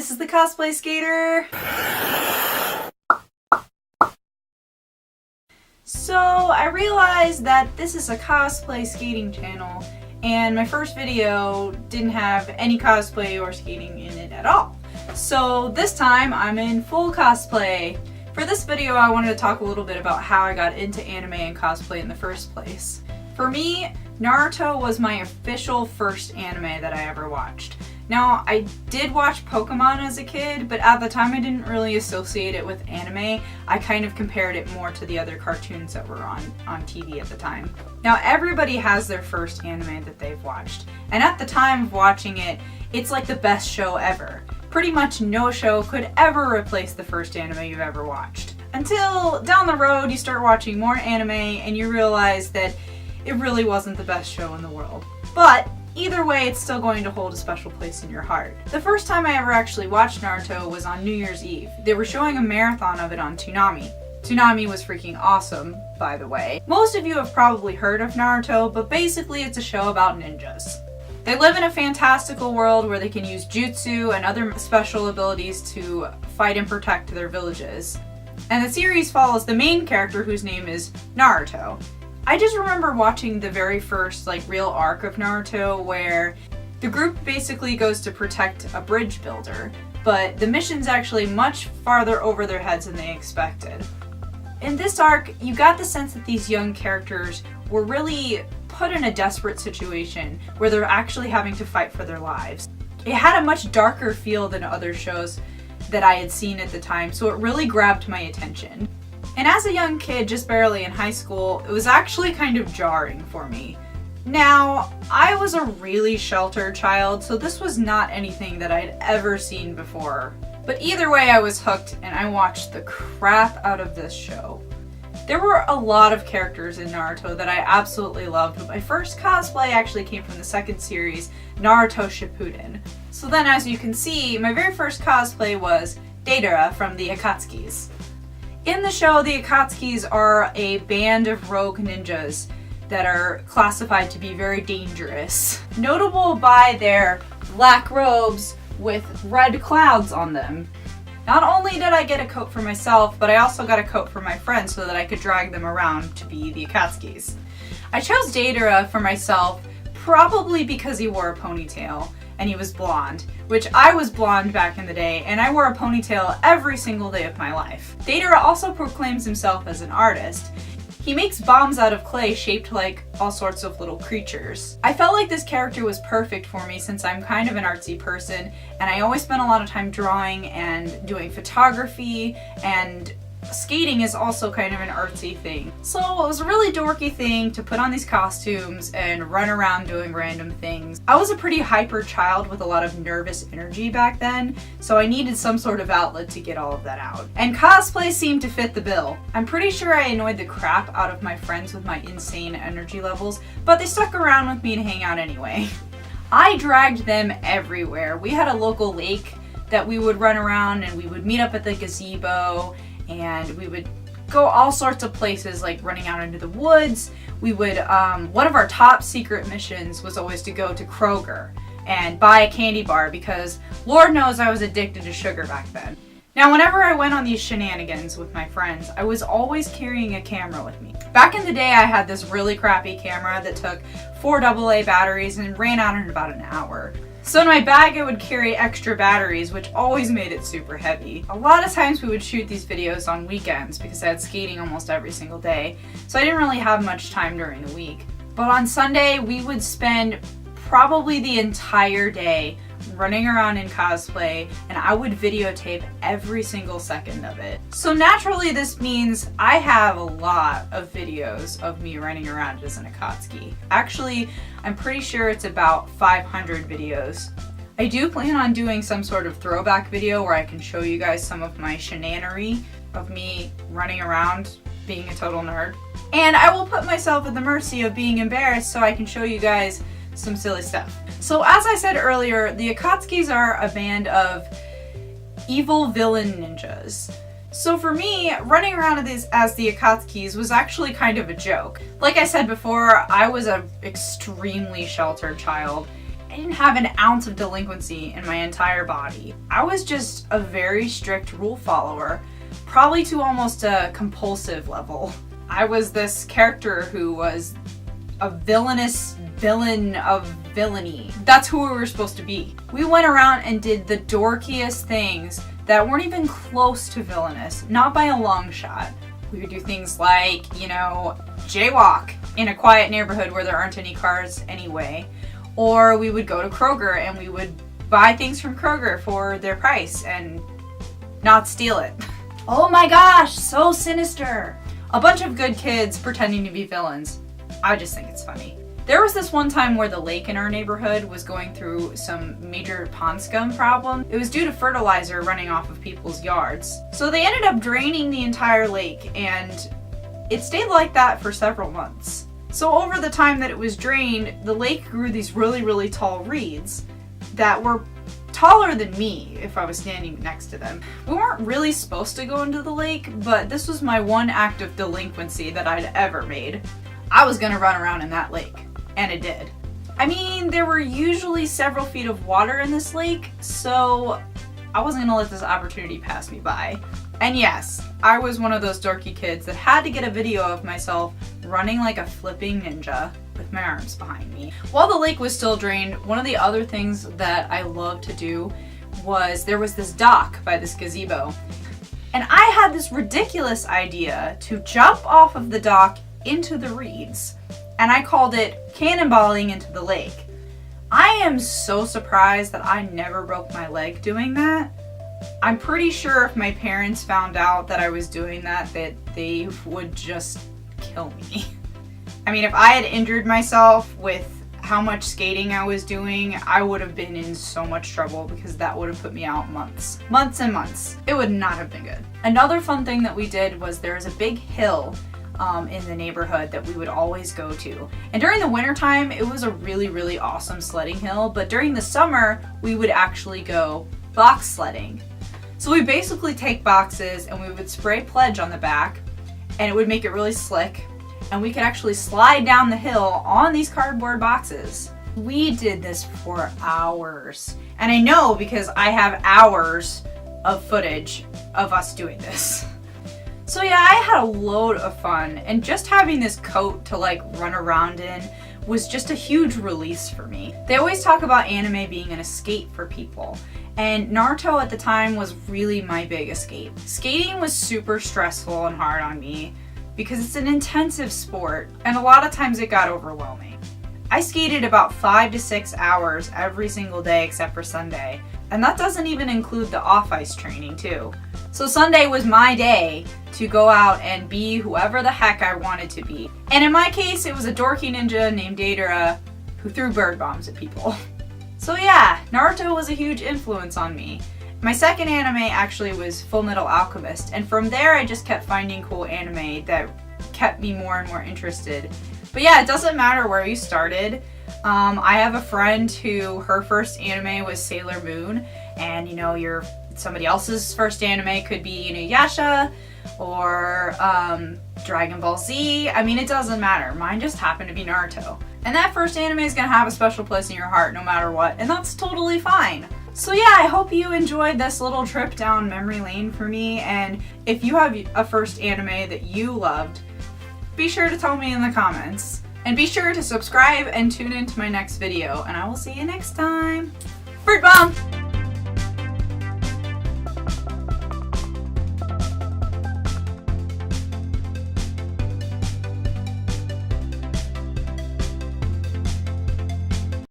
this is the Cosplay Skater. So I realized that this is a cosplay skating channel and my first video didn't have any cosplay or skating in it at all. So this time I'm in full cosplay. For this video I wanted to talk a little bit about how I got into anime and cosplay in the first place. For me, Naruto was my official first anime that I ever watched. Now, I did watch Pokemon as a kid, but at the time I didn't really associate it with anime. I kind of compared it more to the other cartoons that were on TV at the time. Now, everybody has their first anime that they've watched, and at the time of watching it, it's like the best show ever. Pretty much no show could ever replace the first anime you've ever watched. Until down the road you start watching more anime and you realize that it really wasn't the best show in the world. But either way, it's still going to hold a special place in your heart. The first time I ever actually watched Naruto was on New Year's Eve. They were showing a marathon of it on Toonami. Toonami was freaking awesome, by the way. Most of you have probably heard of Naruto, but basically it's a show about ninjas. They live in a fantastical world where they can use jutsu and other special abilities to fight and protect their villages. And the series follows the main character whose name is Naruto. I just remember watching the very first real arc of Naruto where the group basically goes to protect a bridge builder, but the mission's actually much farther over their heads than they expected. In this arc, you got the sense that these young characters were really put in a desperate situation where they're actually having to fight for their lives. It had a much darker feel than other shows that I had seen at the time, so it really grabbed my attention. And as a young kid, just barely in high school, it was actually kind of jarring for me. Now, I was a really sheltered child, so this was not anything that I'd ever seen before. But either way, I was hooked and I watched the crap out of this show. There were a lot of characters in Naruto that I absolutely loved, but my first cosplay actually came from the second series, Naruto Shippuden. So then, as you can see, my very first cosplay was Deidara from the Akatsukis. In the show, the Akatsukis are a band of rogue ninjas that are classified to be very dangerous. Notable by their black robes with red clouds on them. Not only did I get a coat for myself, but I also got a coat for my friends so that I could drag them around to be the Akatsukis. I chose Deidara for myself probably because he wore a ponytail and he was blonde, which I was blonde back in the day, and I wore a ponytail every single day of my life. Deidara also proclaims himself as an artist. He makes bombs out of clay shaped like all sorts of little creatures. I felt like this character was perfect for me since I'm kind of an artsy person, and I always spent a lot of time drawing and doing photography, and skating is also kind of an artsy thing. So it was a really dorky thing to put on these costumes and run around doing random things. I was a pretty hyper child with a lot of nervous energy back then, so I needed some sort of outlet to get all of that out. And cosplay seemed to fit the bill. I'm pretty sure I annoyed the crap out of my friends with my insane energy levels, but they stuck around with me to hang out anyway. I dragged them everywhere. We had a local lake that we would run around, and we would meet up at the gazebo, and we would go all sorts of places, like running out into the woods. We would, one of our top secret missions was always to go to Kroger and buy a candy bar because Lord knows I was addicted to sugar back then. Now, whenever I went on these shenanigans with my friends, I was always carrying a camera with me. Back in the day, I had this really crappy camera that took 4 AA batteries and ran out in about an hour. So in my bag I would carry extra batteries, which always made it super heavy. A lot of times we would shoot these videos on weekends because I had skating almost every single day, so I didn't really have much time during the week. But on Sunday we would spend probably the entire day running around in cosplay, and I would videotape every single second of it. So naturally this means I have a lot of videos of me running around as an Akatsuki. Actually, I'm pretty sure it's about 500 videos. I do plan on doing some sort of throwback video where I can show you guys some of my shenanery of me running around being a total nerd. And I will put myself at the mercy of being embarrassed so I can show you guys some silly stuff. So as I said earlier, the Akatsukis are a band of evil villain ninjas. So for me, running around as the Akatsukis was actually kind of a joke. Like I said before, I was an extremely sheltered child, I didn't have an ounce of delinquency in my entire body. I was just a very strict rule follower, probably to almost a compulsive level. I was this character who was a villainous villain of villainy. That's who we were supposed to be. We went around and did the dorkiest things that weren't even close to villainous, not by a long shot. We would do things like, you know, jaywalk in a quiet neighborhood where there aren't any cars anyway. Or we would go to Kroger and we would buy things from Kroger for their price and not steal it. Oh my gosh, so sinister. A bunch of good kids pretending to be villains. I just think it's funny. There was this one time where the lake in our neighborhood was going through some major pond scum problem. It was due to fertilizer running off of people's yards. So they ended up draining the entire lake, and it stayed like that for several months. So over the time that it was drained, the lake grew these really, really tall reeds that were taller than me if I was standing next to them. We weren't really supposed to go into the lake, but this was my one act of delinquency that I'd ever made. I was gonna run around in that lake, and it did. I mean, there were usually several feet of water in this lake, so I wasn't gonna let this opportunity pass me by. And yes, I was one of those dorky kids that had to get a video of myself running like a flipping ninja with my arms behind me. While the lake was still drained, one of the other things that I loved to do was there was this dock by this gazebo. And I had this ridiculous idea to jump off of the dock into the reeds. And I called it cannonballing into the lake. I am so surprised that I never broke my leg doing that. I'm pretty sure if my parents found out that I was doing that they would just kill me. I mean, if I had injured myself with how much skating I was doing, I would have been in so much trouble because that would have put me out months. Months and months. It would not have been good. Another fun thing that we did was there was a big hill in the neighborhood that we would always go to. And during the wintertime, it was a really, really awesome sledding hill, but during the summer, we would actually go box sledding. So we basically take boxes and we would spray Pledge on the back, and it would make it really slick, and we could actually slide down the hill on these cardboard boxes. We did this for hours. And I know because I have hours of footage of us doing this. So yeah, I had a load of fun, and just having this coat to like run around in was just a huge release for me. They always talk about anime being an escape for people, and Naruto at the time was really my big escape. Skating was super stressful and hard on me because it's an intensive sport, and a lot of times it got overwhelming. I skated about 5 to 6 hours every single day except for Sunday, and that doesn't even include the off-ice training too. So Sunday was my day to go out and be whoever the heck I wanted to be. And in my case, it was a dorky ninja named Deidara who threw bird bombs at people. So yeah, Naruto was a huge influence on me. My second anime actually was Full Metal Alchemist, and from there I just kept finding cool anime that kept me more and more interested. But yeah, it doesn't matter where you started. I have a friend who her first anime was Sailor Moon, and you know, somebody else's first anime could be Inuyasha or Dragon Ball Z. I mean, it doesn't matter. Mine just happened to be Naruto. And that first anime is gonna have a special place in your heart no matter what, and that's totally fine. So yeah, I hope you enjoyed this little trip down memory lane for me, and if you have a first anime that you loved, be sure to tell me in the comments. And be sure to subscribe and tune in to my next video, and I will see you next time. Fruit bomb!